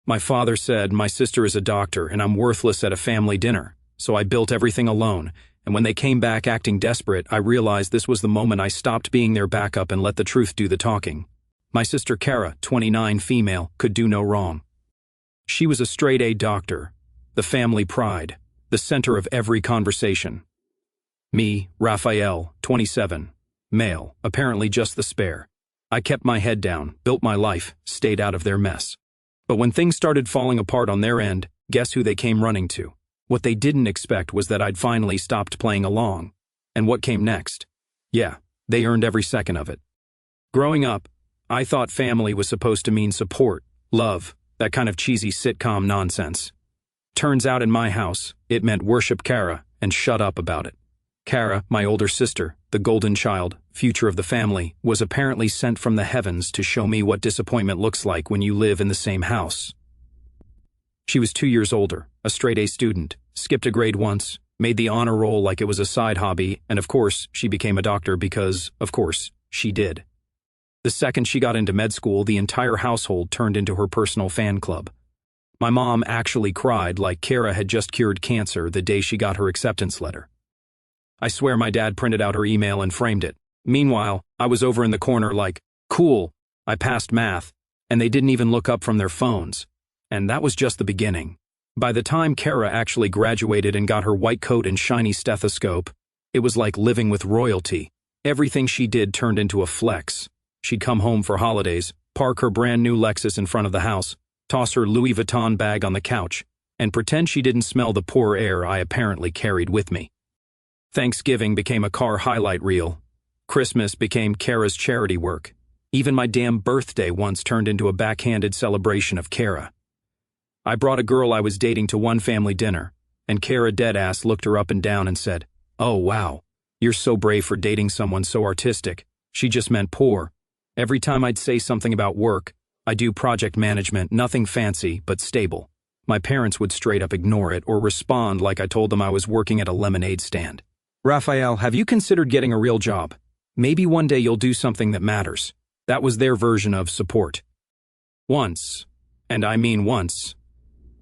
My father said my sister is a doctor and I'm worthless at a family dinner, so I built everything alone, and when they came back acting desperate, I realized this was the moment I stopped being their backup and let the truth do the talking. My sister Cara, 29, female, could do no wrong. She was a straight-A doctor, the family pride, the center of every conversation. Me, Raphael, 27, male, apparently just the spare. I kept my head down, built my life, stayed out of their mess. But when things started falling apart on their end, guess who they came running to? What they didn't expect was that I'd finally stopped playing along. And what came next? Yeah, they earned every second of it. Growing up, I thought family was supposed to mean support, love, that kind of cheesy sitcom nonsense. Turns out in my house, it meant worship Cara and shut up about it. Cara, my older sister, the golden child, future of the family, was apparently sent from the heavens to show me what disappointment looks like when you live in the same house. She was 2 years older, a straight-A student, skipped a grade once, made the honor roll like it was a side hobby, and of course, she became a doctor because, of course, she did. The second she got into med school, the entire household turned into her personal fan club. My mom actually cried like Cara had just cured cancer the day she got her acceptance letter. I swear my dad printed out her email and framed it. Meanwhile, I was over in the corner like, cool, I passed math, and they didn't even look up from their phones. And that was just the beginning. By the time Cara actually graduated and got her white coat and shiny stethoscope, it was like living with royalty. Everything she did turned into a flex. She'd come home for holidays, park her brand new Lexus in front of the house, toss her Louis Vuitton bag on the couch, and pretend she didn't smell the poor air I apparently carried with me. Thanksgiving became a car highlight reel. Christmas became Cara's charity work. Even my damn birthday once turned into a backhanded celebration of Cara. I brought a girl I was dating to one family dinner, and Cara deadass looked her up and down and said, "Oh wow, you're so brave for dating someone so artistic." She just meant poor. Every time I'd say something about work, I do project management, nothing fancy, but stable. My parents would straight up ignore it or respond like I told them I was working at a lemonade stand. "Raphael, have you considered getting a real job? Maybe one day you'll do something that matters." That was their version of support. Once, and I mean once,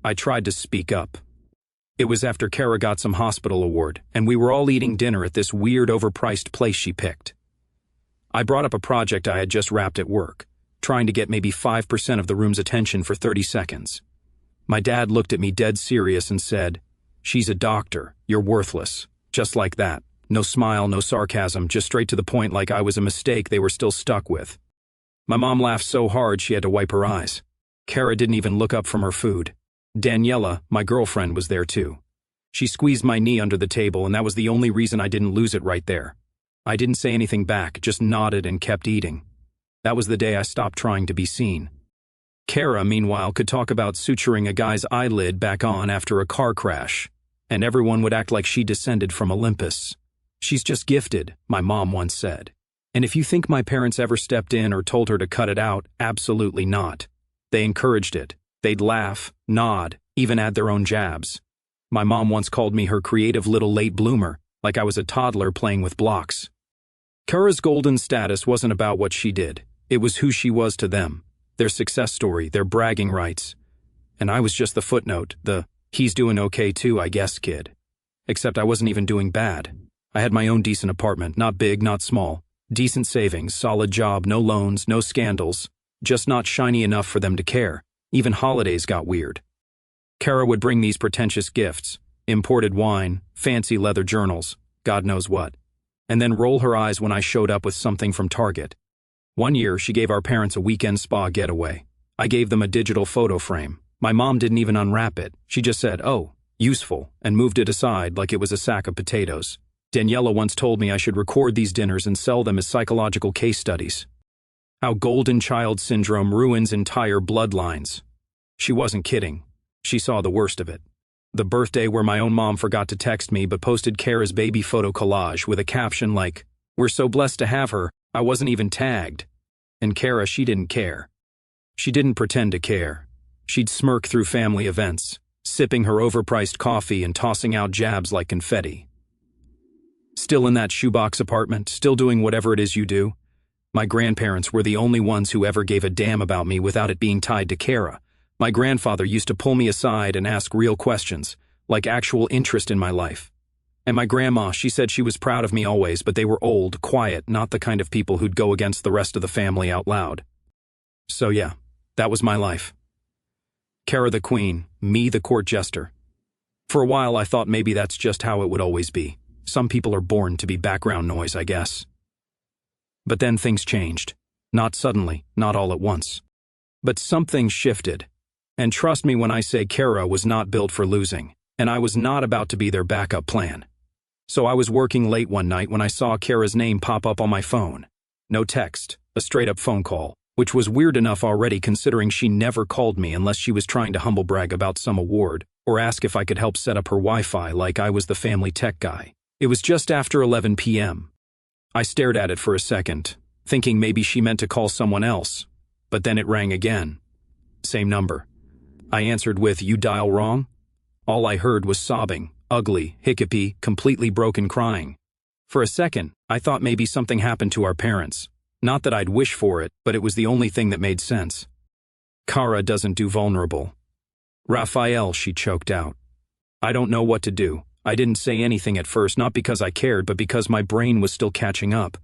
I tried to speak up. It was after Cara got some hospital award, and we were all eating dinner at this weird overpriced place she picked. I brought up a project I had just wrapped at work, trying to get maybe 5% of the room's attention for 30 seconds. My dad looked at me dead serious and said, "She's a doctor, you're worthless." Just like that. No smile, no sarcasm, just straight to the point like I was a mistake they were still stuck with. My mom laughed so hard she had to wipe her eyes. Cara didn't even look up from her food. Daniela, my girlfriend, was there too. She squeezed my knee under the table, and that was the only reason I didn't lose it right there. I didn't say anything back, just nodded and kept eating. That was the day I stopped trying to be seen. Cara, meanwhile, could talk about suturing a guy's eyelid back on after a car crash, and everyone would act like she descended from Olympus. "She's just gifted," my mom once said. And if you think my parents ever stepped in or told her to cut it out, absolutely not. They encouraged it. They'd laugh, nod, even add their own jabs. My mom once called me her creative little late bloomer, like I was a toddler playing with blocks. Cara's golden status wasn't about what she did. It was who she was to them, their success story, their bragging rights. And I was just the footnote, the "he's doing okay too, I guess" kid. Except I wasn't even doing bad. I had my own decent apartment, not big, not small. Decent savings, solid job, no loans, no scandals. Just not shiny enough for them to care. Even holidays got weird. Cara would bring these pretentious gifts, imported wine, fancy leather journals, God knows what, and then roll her eyes when I showed up with something from Target. One year, she gave our parents a weekend spa getaway. I gave them a digital photo frame. My mom didn't even unwrap it. She just said, "Oh, useful," and moved it aside like it was a sack of potatoes. Daniela once told me I should record these dinners and sell them as psychological case studies. How golden child syndrome ruins entire bloodlines. She wasn't kidding. She saw the worst of it. The birthday where my own mom forgot to text me but posted Cara's baby photo collage with a caption like, "We're so blessed to have her, I wasn't even tagged." And Cara, she didn't care. She didn't pretend to care. She'd smirk through family events, sipping her overpriced coffee and tossing out jabs like confetti. Still in that shoebox apartment, still doing whatever it is you do. My grandparents were the only ones who ever gave a damn about me without it being tied to Cara. My grandfather used to pull me aside and ask real questions, like actual interest in my life. And my grandma, she said she was proud of me always, but they were old, quiet, not the kind of people who'd go against the rest of the family out loud. So yeah, that was my life. Cara the queen, me the court jester. For a while I thought maybe that's just how it would always be. Some people are born to be background noise, I guess. But then things changed. Not suddenly, not all at once. But something shifted. And trust me when I say Cara was not built for losing, and I was not about to be their backup plan. So I was working late one night when I saw Cara's name pop up on my phone. No text, a straight-up phone call, which was weird enough already considering she never called me unless she was trying to humble brag about some award or ask if I could help set up her Wi-Fi like I was the family tech guy. It was just after 11 p.m. I stared at it for a second, thinking maybe she meant to call someone else, but then it rang again. Same number. I answered with, "You dial wrong?" All I heard was sobbing, ugly, hiccupy, completely broken crying. For a second, I thought maybe something happened to our parents. Not that I'd wish for it, but it was the only thing that made sense. Cara doesn't do vulnerable. Raphael, she choked out. I don't know what to do. I didn't say anything at first, not because I cared, but because my brain was still catching up.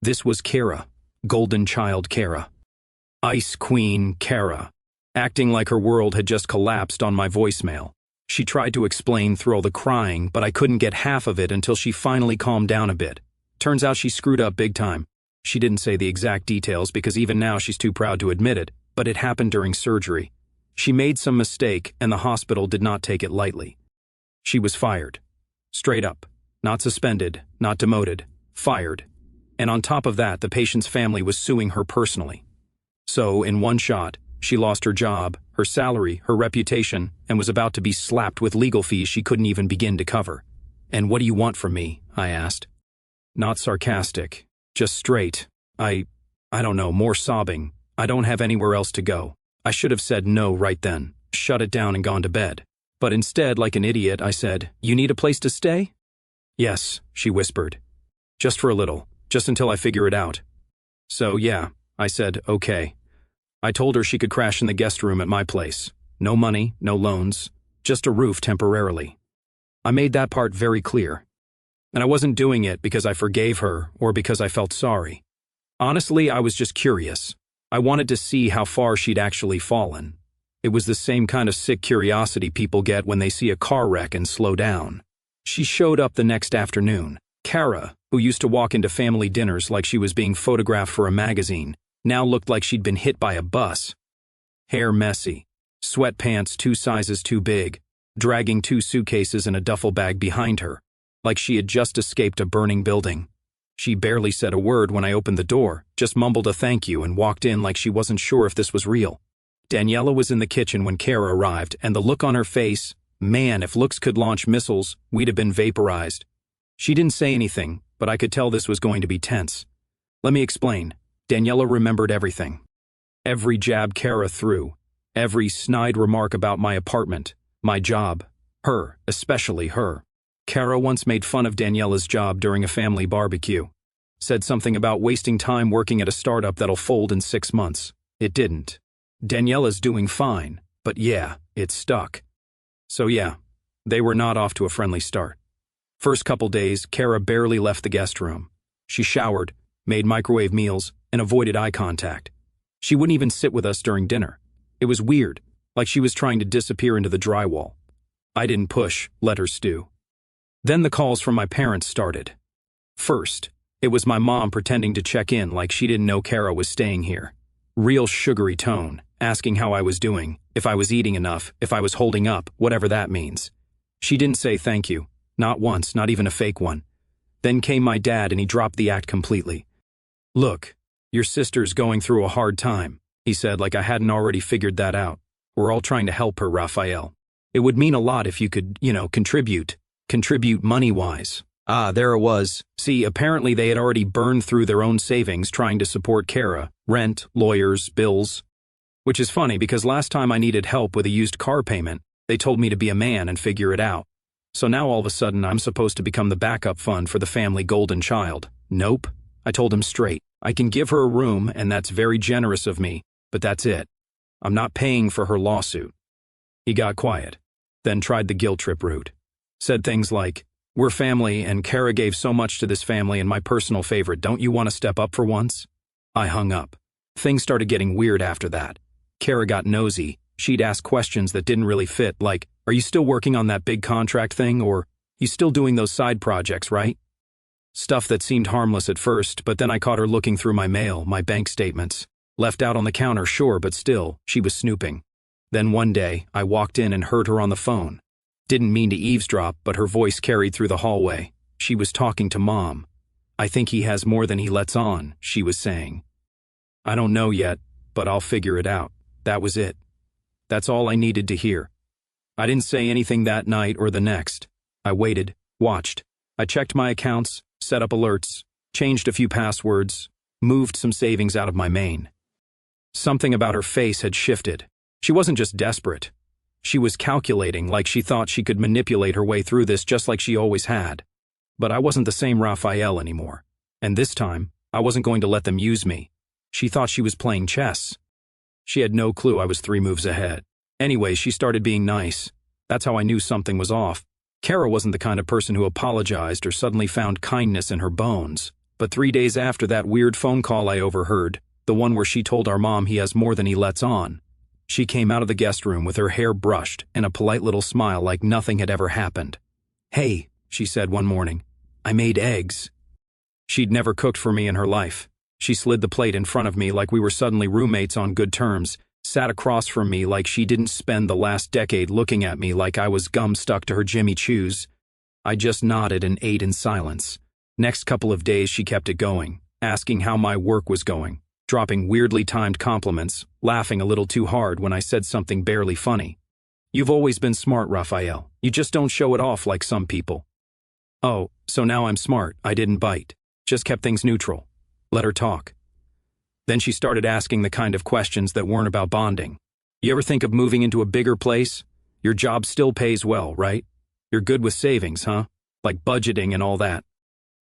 This was Cara, golden child Cara. Ice Queen Cara, acting like her world had just collapsed on my voicemail. She tried to explain through all the crying, but I couldn't get half of it until she finally calmed down a bit. Turns out she screwed up big time. She didn't say the exact details because even now she's too proud to admit it, but it happened during surgery. She made some mistake and the hospital did not take it lightly. She was fired. Straight up. Not suspended, not demoted. Fired. And on top of that, the patient's family was suing her personally. So, in one shot, she lost her job, her salary, her reputation, and was about to be slapped with legal fees she couldn't even begin to cover. "And what do you want from me?" I asked. Not sarcastic. Just straight. I don't know, more sobbing. I don't have anywhere else to go. I should have said no right then, shut it down and gone to bed. But instead, like an idiot, I said, "You need a place to stay?" "Yes," she whispered. "Just for a little, just until I figure it out." So yeah, I said, okay. I told her she could crash in the guest room at my place. No money, no loans, just a roof temporarily. I made that part very clear. And I wasn't doing it because I forgave her or because I felt sorry. Honestly, I was just curious. I wanted to see how far she'd actually fallen. It was the same kind of sick curiosity people get when they see a car wreck and slow down. She showed up the next afternoon. Cara, who used to walk into family dinners like she was being photographed for a magazine, now looked like she'd been hit by a bus. Hair messy, sweatpants 2 sizes too big, dragging 2 suitcases and a duffel bag behind her, like she had just escaped a burning building. She barely said a word when I opened the door, just mumbled a thank you and walked in like she wasn't sure if this was real. Daniela was in the kitchen when Cara arrived, and the look on her face, man, if looks could launch missiles, we'd have been vaporized. She didn't say anything, but I could tell this was going to be tense. Let me explain. Daniela remembered everything. Every jab Cara threw, every snide remark about my apartment, my job, her, especially her. Cara once made fun of Daniela's job during a family barbecue. Said something about wasting time working at a startup that'll fold in 6 months. It didn't. Daniela's doing fine, but yeah, it stuck. So yeah, they were not off to a friendly start. First couple days, Cara barely left the guest room. She showered, made microwave meals, and avoided eye contact. She wouldn't even sit with us during dinner. It was weird, like she was trying to disappear into the drywall. I didn't push, let her stew. Then the calls from my parents started. First, it was my mom pretending to check in like she didn't know Cara was staying here. Real sugary tone, asking how I was doing, if I was eating enough, if I was holding up, whatever that means. She didn't say thank you, not once, not even a fake one. Then came my dad and he dropped the act completely. "Look, your sister's going through a hard time," he said like I hadn't already figured that out. "We're all trying to help her, Raphael. It would mean a lot if you could, contribute money-wise." There it was. See, apparently they had already burned through their own savings trying to support Cara, rent, lawyers, bills. Which is funny because last time I needed help with a used car payment, they told me to be a man and figure it out. So now all of a sudden I'm supposed to become the backup fund for the family golden child. Nope. I told him straight. I can give her a room and that's very generous of me, but that's it. I'm not paying for her lawsuit. He got quiet, then tried the guilt trip route. Said things like, we're family and Cara gave so much to this family and my personal favorite, don't you want to step up for once? I hung up. Things started getting weird after that. Cara got nosy. She'd ask questions that didn't really fit, like, are you still working on that big contract thing, or you still doing those side projects, right? Stuff that seemed harmless at first, but then I caught her looking through my mail, my bank statements. Left out on the counter, sure, but still, she was snooping. Then one day, I walked in and heard her on the phone. Didn't mean to eavesdrop, but her voice carried through the hallway. She was talking to Mom. I think he has more than he lets on, she was saying. I don't know yet, but I'll figure it out. That was it. That's all I needed to hear. I didn't say anything that night or the next. I waited, watched. I checked my accounts, set up alerts, changed a few passwords, moved some savings out of my main. Something about her face had shifted. She wasn't just desperate. She was calculating, like she thought she could manipulate her way through this just like she always had. But I wasn't the same Raphael anymore. And this time, I wasn't going to let them use me. She thought she was playing chess. She had no clue I was 3 moves ahead. Anyway, she started being nice. That's how I knew something was off. Cara wasn't the kind of person who apologized or suddenly found kindness in her bones. But 3 days after that weird phone call I overheard, the one where she told our mom he has more than he lets on, she came out of the guest room with her hair brushed and a polite little smile like nothing had ever happened. Hey, she said one morning, I made eggs. She'd never cooked for me in her life. She slid the plate in front of me like we were suddenly roommates on good terms, sat across from me like she didn't spend the last decade looking at me like I was gum stuck to her Jimmy Choos. I just nodded and ate in silence. Next couple of days she kept it going, asking how my work was going, dropping weirdly timed compliments, laughing a little too hard when I said something barely funny. You've always been smart, Raphael. You just don't show it off like some people. Oh, so now I'm smart. I didn't bite. Just kept things neutral. Let her talk. Then she started asking the kind of questions that weren't about bonding. You ever think of moving into a bigger place? Your job still pays well, right? You're good with savings, huh? Like budgeting and all that.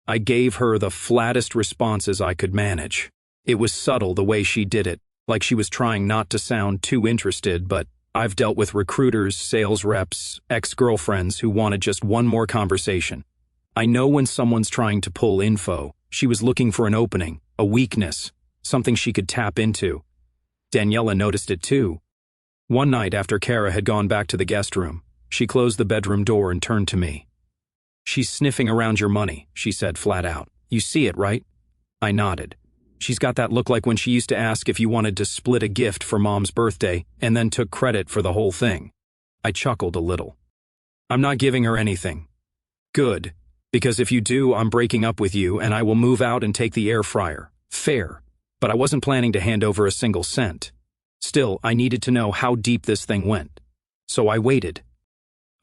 I gave her the flattest responses I could manage. It was subtle the way she did it, like she was trying not to sound too interested, but I've dealt with recruiters, sales reps, ex-girlfriends who wanted just one more conversation. I know when someone's trying to pull info. She was looking for an opening, a weakness, something she could tap into. Daniela noticed it too. One night after Cara had gone back to the guest room, she closed the bedroom door and turned to me. She's sniffing around your money, she said flat out. You see it, right? I nodded. She's got that look like when she used to ask if you wanted to split a gift for Mom's birthday and then took credit for the whole thing. I chuckled a little. I'm not giving her anything. Good. Because if you do, I'm breaking up with you and I will move out and take the air fryer. Fair. But I wasn't planning to hand over a single cent. Still, I needed to know how deep this thing went. So I waited.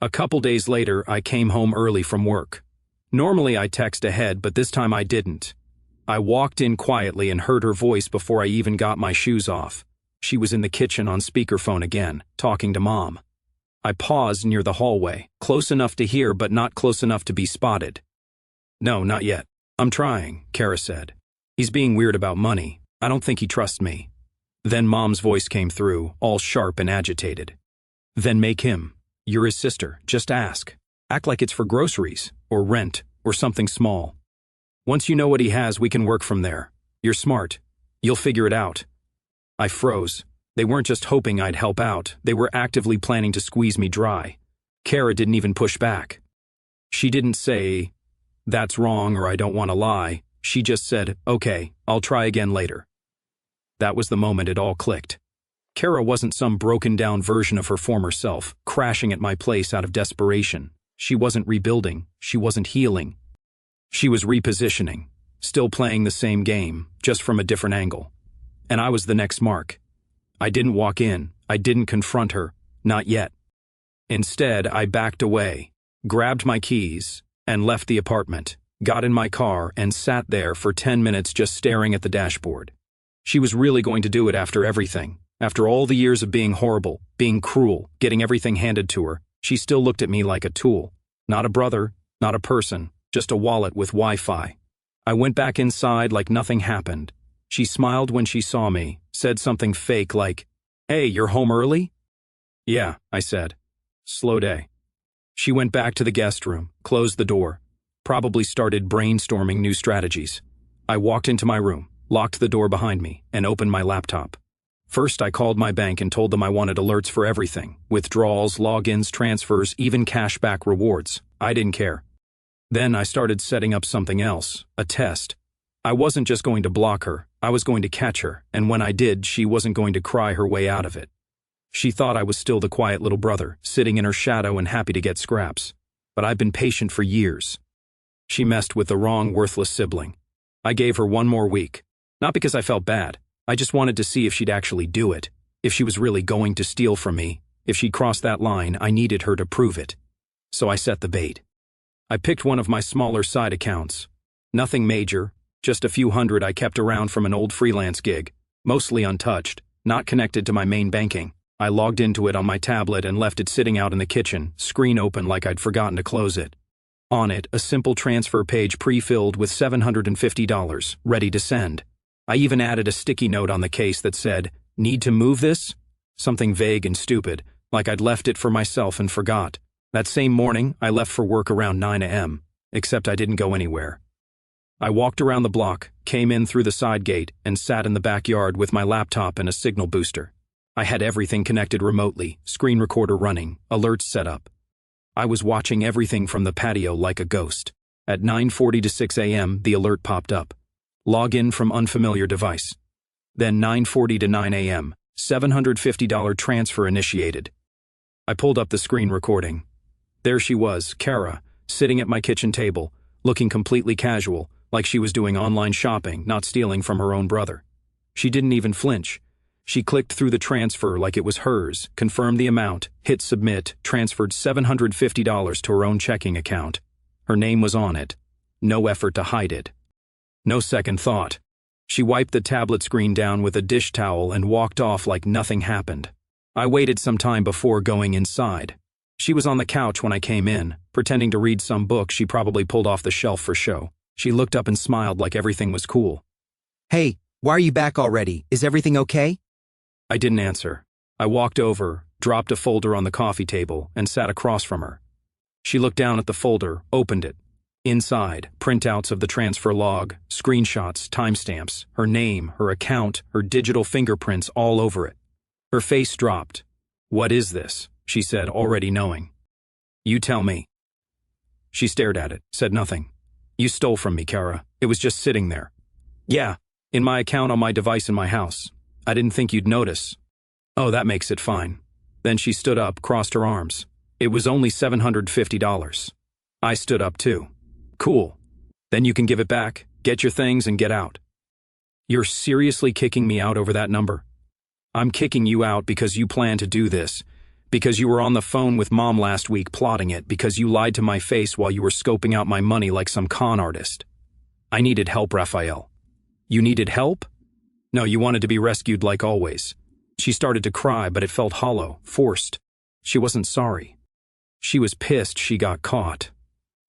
A couple days later, I came home early from work. Normally I text ahead, but this time I didn't. I walked in quietly and heard her voice before I even got my shoes off. She was in the kitchen on speakerphone again, talking to Mom. I paused near the hallway, close enough to hear but not close enough to be spotted. No, not yet. I'm trying, Cara said. He's being weird about money. I don't think he trusts me. Then Mom's voice came through, all sharp and agitated. Then make him. You're his sister. Just ask. Act like it's for groceries, or rent, or something small. Once you know what he has, we can work from there. You're smart. You'll figure it out. I froze. They weren't just hoping I'd help out, they were actively planning to squeeze me dry. Cara didn't even push back. She didn't say, that's wrong or I don't want to lie. She just said, okay, I'll try again later. That was the moment it all clicked. Cara wasn't some broken-down version of her former self, crashing at my place out of desperation. She wasn't rebuilding. She wasn't healing. She was repositioning, still playing the same game, just from a different angle. And I was the next mark. I didn't walk in. I didn't confront her. Not yet. Instead, I backed away, grabbed my keys, and left the apartment, got in my car, and sat there for 10 minutes just staring at the dashboard. She was really going to do it after everything. After all the years of being horrible, being cruel, getting everything handed to her, she still looked at me like a tool. Not a brother, not a person, just a wallet with Wi-Fi. I went back inside like nothing happened. She smiled when she saw me, said something fake like, Hey, you're home early? Yeah, I said. Slow day. She went back to the guest room, closed the door, probably started brainstorming new strategies. I walked into my room, locked the door behind me, and opened my laptop. First, I called my bank and told them I wanted alerts for everything: withdrawals, logins, transfers, even cashback rewards. I didn't care. Then I started setting up something else, a test. I wasn't just going to block her, I was going to catch her, and when I did, she wasn't going to cry her way out of it. She thought I was still the quiet little brother, sitting in her shadow and happy to get scraps. But I've been patient for years. She messed with the wrong, worthless sibling. I gave her one more week. Not because I felt bad. I just wanted to see if she'd actually do it. If she was really going to steal from me. If she'd crossed that line, I needed her to prove it. So I set the bait. I picked one of my smaller side accounts. Nothing major, just a few hundred I kept around from an old freelance gig. Mostly untouched, not connected to my main banking. I logged into it on my tablet and left it sitting out in the kitchen, screen open like I'd forgotten to close it. On it, a simple transfer page pre-filled with $750, ready to send. I even added a sticky note on the case that said, "Need to move this?" Something vague and stupid, like I'd left it for myself and forgot. That same morning, I left for work around 9 a.m., except I didn't go anywhere. I walked around the block, came in through the side gate, and sat in the backyard with my laptop and a signal booster. I had everything connected remotely, screen recorder running, alerts set up. I was watching everything from the patio like a ghost. At 9:40 to 6 a.m., the alert popped up. Log in from unfamiliar device. Then 9:40 to 9 a.m., $750 transfer initiated. I pulled up the screen recording. There she was, Cara, sitting at my kitchen table, looking completely casual, like she was doing online shopping, not stealing from her own brother. She didn't even flinch. She clicked through the transfer like it was hers, confirmed the amount, hit submit, transferred $750 to her own checking account. Her name was on it. No effort to hide it. No second thought. She wiped the tablet screen down with a dish towel and walked off like nothing happened. I waited some time before going inside. She was on the couch when I came in, pretending to read some book she probably pulled off the shelf for show. She looked up and smiled like everything was cool. "Hey, why are you back already? Is everything okay?" I didn't answer. I walked over, dropped a folder on the coffee table, and sat across from her. She looked down at the folder, opened it. Inside, printouts of the transfer log, screenshots, timestamps, her name, her account, her digital fingerprints all over it. Her face dropped. "What is this?" she said, already knowing. "You tell me." She stared at it, said nothing. "You stole from me, Cara. It was just sitting there." "Yeah, in my account on my device in my house. I didn't think you'd notice." "Oh, that makes it fine." Then she stood up, crossed her arms. "It was only $750. I stood up too. "Cool. Then you can give it back, get your things, and get out." "You're seriously kicking me out over that number?" "I'm kicking you out because you plan to do this, because you were on the phone with Mom last week plotting it, because you lied to my face while you were scoping out my money like some con artist. I needed help, Raphael." "You needed help?" "No, you wanted to be rescued like always." She started to cry, but it felt hollow, forced. She wasn't sorry. She was pissed she got caught.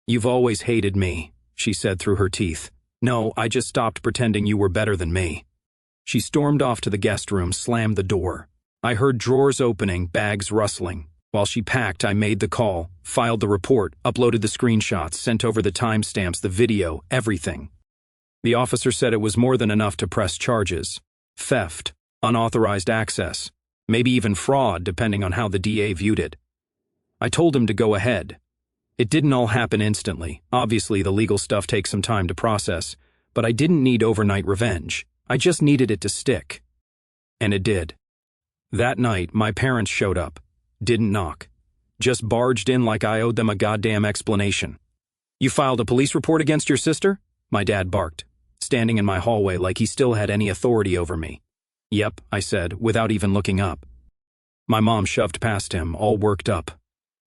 "You've always hated me," she said through her teeth. "No, I just stopped pretending you were better than me." She stormed off to the guest room, slammed the door. I heard drawers opening, bags rustling. While she packed, I made the call, filed the report, uploaded the screenshots, sent over the timestamps, the video, everything. The officer said it was more than enough to press charges. Theft, unauthorized access, maybe even fraud depending on how the DA viewed it. I told him to go ahead. It didn't all happen instantly. Obviously, the legal stuff takes some time to process, but I didn't need overnight revenge. I just needed it to stick. And it did. That night, my parents showed up. Didn't knock. Just barged in like I owed them a goddamn explanation. "You filed a police report against your sister?" my dad barked, standing in my hallway like he still had any authority over me. "Yep," I said, without even looking up. My mom shoved past him, all worked up.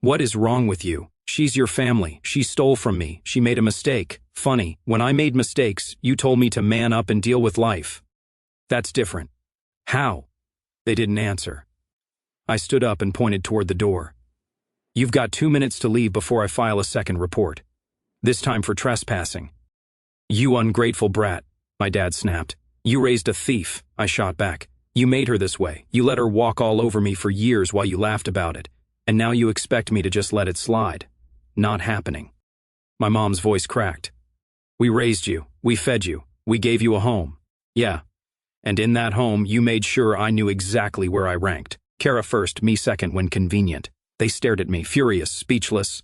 "What is wrong with you? She's your family. She stole from me. She made a mistake. Funny, when I made mistakes, you told me to man up and deal with life. That's different." "How?" They didn't answer. I stood up and pointed toward the door. "You've got 2 minutes to leave before I file a second report. This time for trespassing." "You ungrateful brat," my dad snapped. "You raised a thief," I shot back. You made her this way. You let her walk all over me for years while you laughed about it. And now you expect me to just let it slide. Not happening. My mom's voice cracked. We raised you. We fed you. We gave you a home. Yeah. And in that home, you made sure I knew exactly where I ranked. Cara first, me second when convenient. They stared at me, furious, speechless.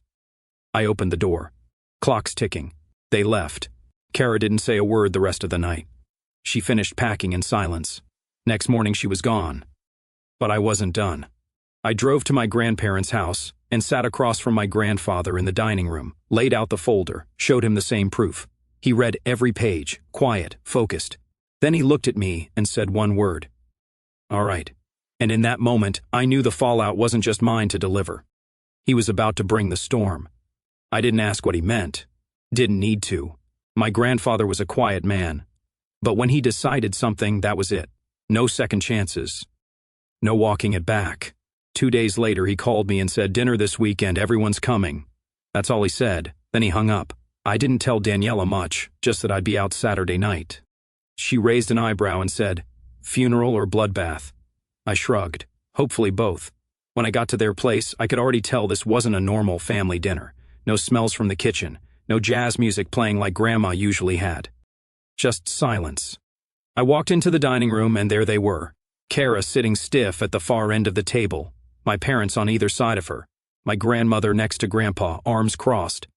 I opened the door. Clock's ticking. They left. Cara didn't say a word the rest of the night. She finished packing in silence. Next morning she was gone. But I wasn't done. I drove to my grandparents' house and sat across from my grandfather in the dining room, laid out the folder, showed him the same proof. He read every page, quiet, focused. Then he looked at me and said one word. All right. And in that moment, I knew the fallout wasn't just mine to deliver. He was about to bring the storm. I didn't ask what he meant. Didn't need to. My grandfather was a quiet man. But when he decided something, that was it. No second chances. No walking it back. 2 days later, he called me and said, dinner this weekend, everyone's coming. That's all he said. Then he hung up. I didn't tell Daniela much, just that I'd be out Saturday night. She raised an eyebrow and said, funeral or bloodbath? I shrugged. Hopefully both. When I got to their place, I could already tell this wasn't a normal family dinner. No smells from the kitchen. No jazz music playing like Grandma usually had. Just silence. I walked into the dining room and there they were. Cara sitting stiff at the far end of the table. My parents on either side of her. My grandmother next to Grandpa, arms crossed.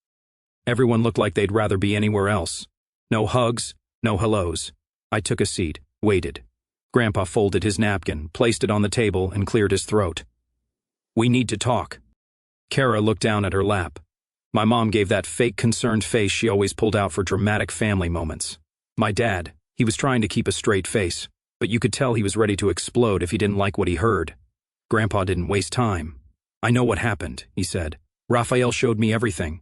Everyone looked like they'd rather be anywhere else. No hugs, no hellos. I took a seat, waited. Grandpa folded his napkin, placed it on the table, and cleared his throat. We need to talk. Cara looked down at her lap. My mom gave that fake concerned face she always pulled out for dramatic family moments. My dad, he was trying to keep a straight face, but you could tell he was ready to explode if he didn't like what he heard. Grandpa didn't waste time. I know what happened, he said. Raphael showed me everything.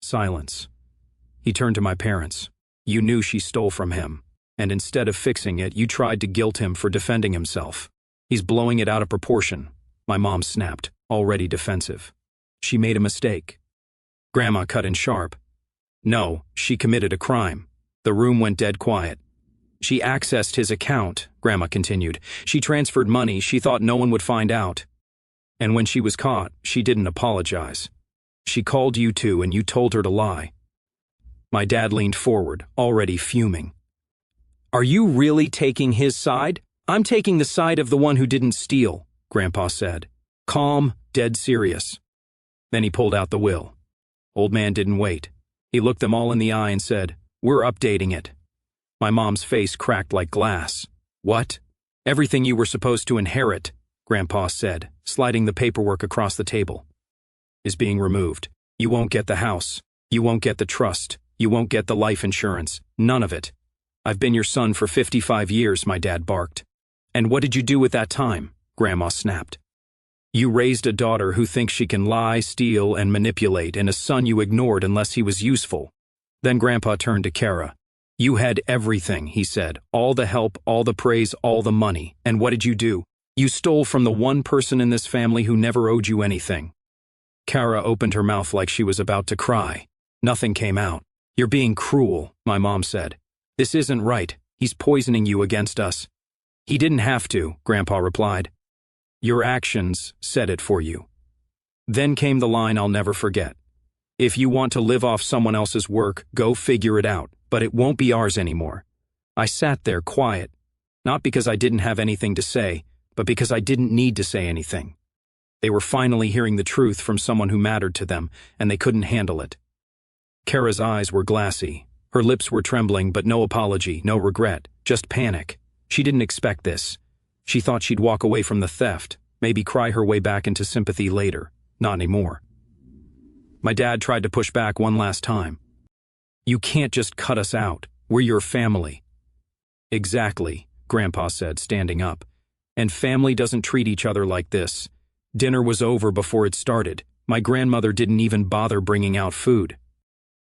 Silence. He turned to my parents. You knew she stole from him, and instead of fixing it, you tried to guilt him for defending himself. He's blowing it out of proportion. My mom snapped, already defensive. She made a mistake. Grandma cut in sharp. No, she committed a crime. The room went dead quiet. She accessed his account, Grandma continued. She transferred money she thought no one would find out. And when she was caught, she didn't apologize. She called you two and you told her to lie. My dad leaned forward, already fuming. Are you really taking his side? I'm taking the side of the one who didn't steal, Grandpa said. Calm, dead serious. Then he pulled out the will. Old man didn't wait. He looked them all in the eye and said, We're updating it. My mom's face cracked like glass. What? Everything you were supposed to inherit, Grandpa said, sliding the paperwork across the table, is being removed. You won't get the house. You won't get the trust. You won't get the life insurance. None of it. I've been your son for 55 years, my dad barked. And what did you do with that time? Grandma snapped. You raised a daughter who thinks she can lie, steal, and manipulate, and a son you ignored unless he was useful. Then Grandpa turned to Cara. You had everything, he said. All the help, all the praise, all the money. And what did you do? You stole from the one person in this family who never owed you anything. Cara opened her mouth like she was about to cry. Nothing came out. You're being cruel, my mom said. This isn't right. He's poisoning you against us. He didn't have to, Grandpa replied. Your actions said it for you. Then came the line I'll never forget. If you want to live off someone else's work, go figure it out, but it won't be ours anymore. I sat there quiet, not because I didn't have anything to say, but because I didn't need to say anything. They were finally hearing the truth from someone who mattered to them, and they couldn't handle it. Cara's eyes were glassy. Her lips were trembling, but no apology, no regret, just panic. She didn't expect this. She thought she'd walk away from the theft, maybe cry her way back into sympathy later. Not anymore. My dad tried to push back one last time. You can't just cut us out. We're your family. Exactly, Grandpa said, standing up. And family doesn't treat each other like this. Dinner was over before it started. My grandmother didn't even bother bringing out food.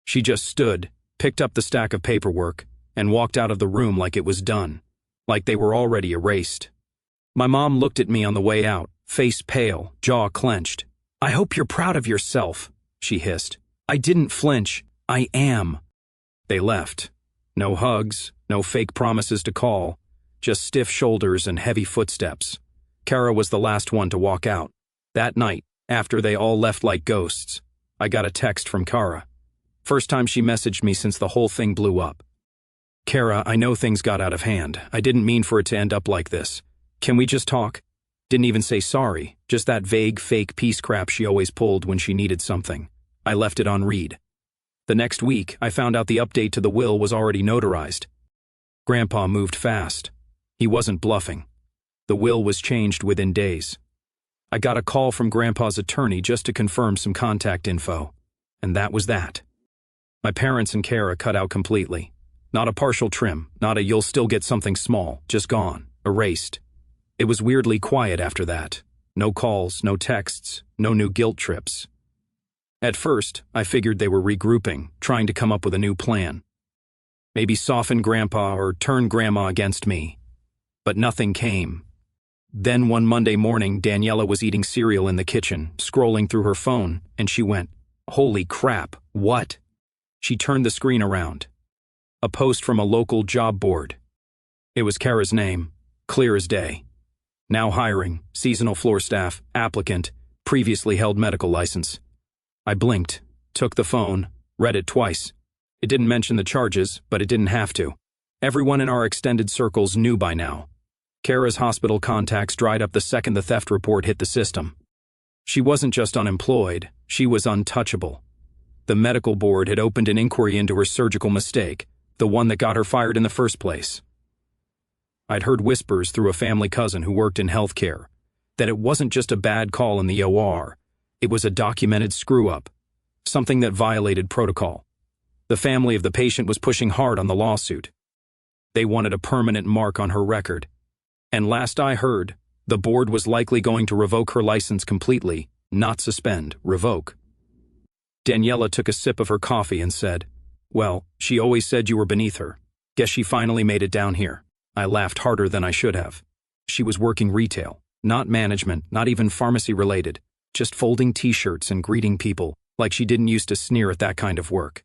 She just stood, picked up the stack of paperwork, and walked out of the room like it was done, like they were already erased. My mom looked at me on the way out, face pale, jaw clenched. I hope you're proud of yourself, she hissed. I didn't flinch. I am. They left. No hugs, no fake promises to call, just stiff shoulders and heavy footsteps. Cara was the last one to walk out. That night, after they all left like ghosts, I got a text from Cara. First time she messaged me since the whole thing blew up. "Cara, I know things got out of hand. I didn't mean for it to end up like this. Can we just talk?" Didn't even say sorry, just that vague, fake peace crap she always pulled when she needed something. I left it on read. The next week, I found out the update to the will was already notarized. Grandpa moved fast. He wasn't bluffing. The will was changed within days. I got a call from Grandpa's attorney just to confirm some contact info. And that was that. My parents and Cara cut out completely. Not a partial trim, not a "you'll still get something small," just gone, erased. It was weirdly quiet after that. No calls, no texts, no new guilt trips. At first, I figured they were regrouping, trying to come up with a new plan. Maybe soften Grandpa or turn Grandma against me. But nothing came. Then one Monday morning, Daniela was eating cereal in the kitchen, scrolling through her phone, and she went, "Holy crap, what?" She turned the screen around. A post from a local job board. It was Cara's name, clear as day. Now hiring, seasonal floor staff, applicant, previously held medical license. I blinked, took the phone, read it twice. It didn't mention the charges, but it didn't have to. Everyone in our extended circles knew by now. Cara's hospital contacts dried up the second the theft report hit the system. She wasn't just unemployed, she was untouchable. The medical board had opened an inquiry into her surgical mistake, the one that got her fired in the first place. I'd heard whispers through a family cousin who worked in healthcare that it wasn't just a bad call in the OR, it was a documented screw-up, something that violated protocol. The family of the patient was pushing hard on the lawsuit. They wanted a permanent mark on her record. And last I heard, the board was likely going to revoke her license completely, not suspend, revoke. Daniela took a sip of her coffee and said, "Well, she always said you were beneath her. Guess she finally made it down here." I laughed harder than I should have. She was working retail, not management, not even pharmacy-related, just folding t-shirts and greeting people, like she didn't used to sneer at that kind of work.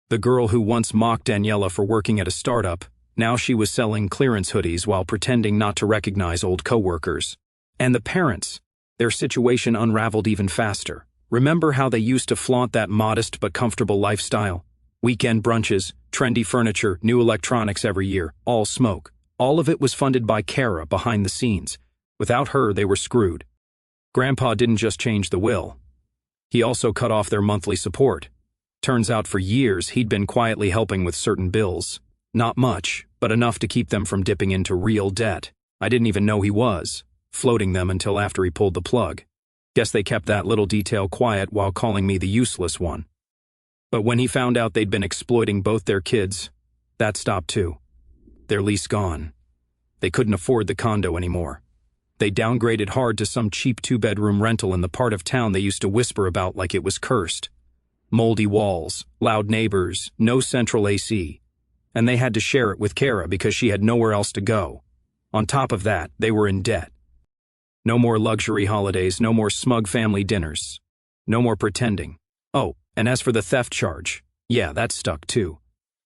The girl who once mocked Daniela for working at a startup, now she was selling clearance hoodies while pretending not to recognize old coworkers. And the parents, their situation unraveled even faster. Remember how they used to flaunt that modest but comfortable lifestyle? Weekend brunches, trendy furniture, new electronics every year, all smoke. All of it was funded by Cara behind the scenes. Without her, they were screwed. Grandpa didn't just change the will. He also cut off their monthly support. Turns out for years he'd been quietly helping with certain bills. Not much, but enough to keep them from dipping into real debt. I didn't even know he was, floating them until after he pulled the plug. Guess they kept that little detail quiet while calling me the useless one. But when he found out they'd been exploiting both their kids, that stopped too. Their lease gone. They couldn't afford the condo anymore. They downgraded hard to some cheap 2-bedroom rental in the part of town they used to whisper about like it was cursed. Moldy walls, loud neighbors, no central AC. And they had to share it with Cara because she had nowhere else to go. On top of that, they were in debt. No more luxury holidays, no more smug family dinners. No more pretending. Oh, and as for the theft charge, yeah, that stuck too.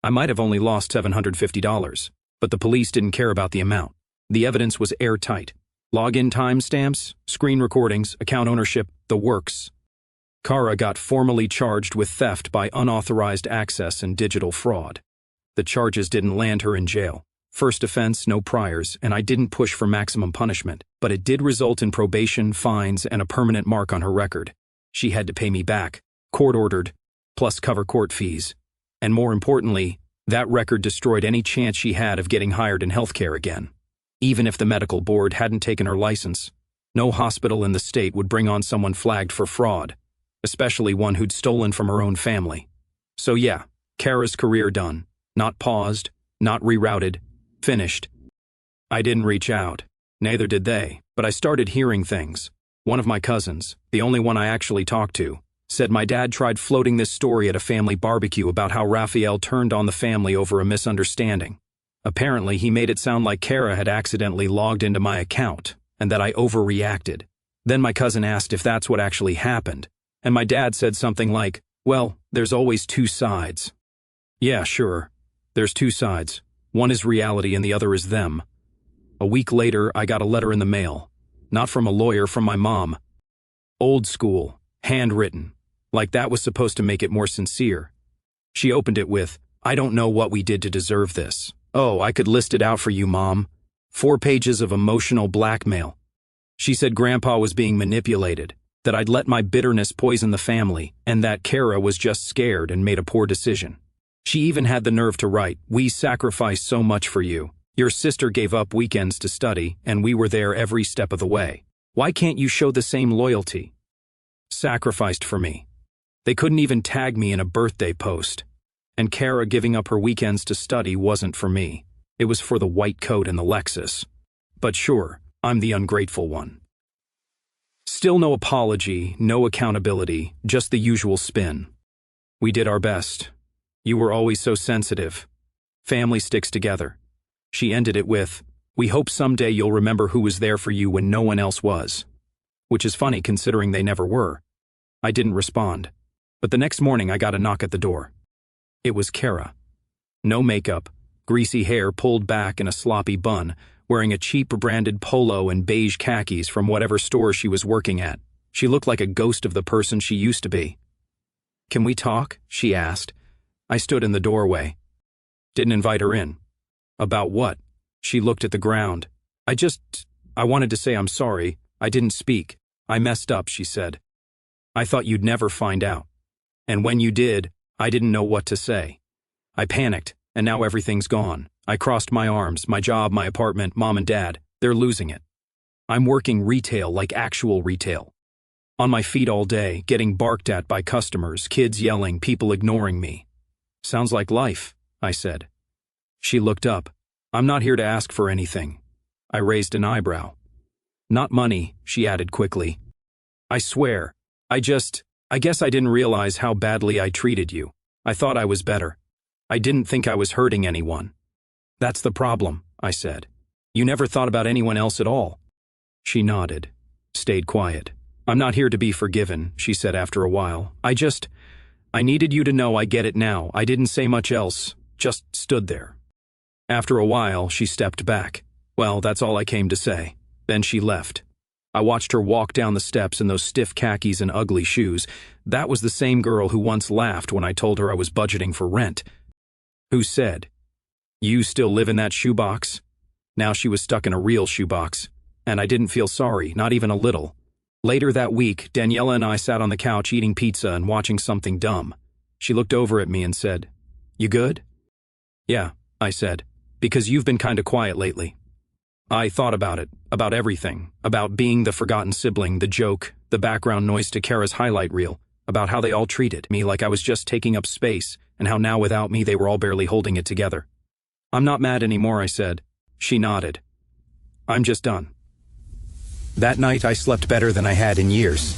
I might have only lost $750, but the police didn't care about the amount. The evidence was airtight. Login timestamps, screen recordings, account ownership, the works. Cara got formally charged with theft by unauthorized access and digital fraud. The charges didn't land her in jail. First offense, no priors, and I didn't push for maximum punishment, but it did result in probation, fines, and a permanent mark on her record. She had to pay me back, court-ordered, plus cover court fees. And more importantly, that record destroyed any chance she had of getting hired in healthcare again. Even if the medical board hadn't taken her license, no hospital in the state would bring on someone flagged for fraud, especially one who'd stolen from her own family. So yeah, Cara's career done. Not paused, not rerouted, finished. I didn't reach out. Neither did they, but I started hearing things. One of my cousins, the only one I actually talked to, said my dad tried floating this story at a family barbecue about how Raphael turned on the family over a misunderstanding. Apparently, he made it sound like Cara had accidentally logged into my account, and that I overreacted. Then my cousin asked if that's what actually happened, and my dad said something like, "Well, there's always two sides." Yeah, sure. There's two sides. One is reality and the other is them. A week later, I got a letter in the mail. Not from a lawyer, from my mom. Old school, handwritten. Like that was supposed to make it more sincere. She opened it with, "I don't know what we did to deserve this." Oh, I could list it out for you, Mom. 4 pages of emotional blackmail. She said Grandpa was being manipulated, that I'd let my bitterness poison the family, and that Cara was just scared and made a poor decision. She even had the nerve to write, "We sacrificed so much for you. Your sister gave up weekends to study, and we were there every step of the way. Why can't you show the same loyalty?" Sacrificed for me. They couldn't even tag me in a birthday post. And Cara giving up her weekends to study wasn't for me. It was for the white coat and the Lexus. But sure, I'm the ungrateful one. Still no apology, no accountability, just the usual spin. We did our best. You were always so sensitive. Family sticks together. She ended it with, "We hope someday you'll remember who was there for you when no one else was." Which is funny considering they never were. I didn't respond. But the next morning I got a knock at the door. It was Cara. No makeup, greasy hair pulled back in a sloppy bun, wearing a cheap branded polo and beige khakis from whatever store she was working at. She looked like a ghost of the person she used to be. "Can we talk?" she asked. I stood in the doorway. Didn't invite her in. "About what?" She looked at the ground. I wanted to say I'm sorry. I didn't speak. "I messed up," she said. "I thought you'd never find out. And when you did, I didn't know what to say. I panicked, and now everything's gone. I crossed my arms, my job, my apartment, Mom and Dad. They're losing it. I'm working retail, like actual retail. On my feet all day, getting barked at by customers, kids yelling, people ignoring me. Sounds like life," I said. She looked up. "I'm not here to ask for anything." I raised an eyebrow. "Not money," she added quickly. "I swear, I guess I didn't realize how badly I treated you. I thought I was better. I didn't think I was hurting anyone." "That's the problem," I said. "You never thought about anyone else at all." She nodded, stayed quiet. "I'm not here to be forgiven," she said after a while. I needed you to know I get it now. I didn't say much else, just stood there." After a while, she stepped back. Well, that's all I came to say. Then she left. I watched her walk down the steps in those stiff khakis and ugly shoes. That was the same girl who once laughed when I told her I was budgeting for rent. Who said, "You still live in that shoebox?" Now she was stuck in a real shoebox. And I didn't feel sorry, not even a little. Later that week, Daniela and I sat on the couch eating pizza and watching something dumb. She looked over at me and said, "You good?" "Yeah," I said, "because you've been kinda quiet lately." I thought about it, about everything, about being the forgotten sibling, the joke, the background noise to Cara's highlight reel, about how they all treated me like I was just taking up space, and how now without me they were all barely holding it together. "I'm not mad anymore," I said. She nodded. "I'm just done." That night I slept better than I had in years.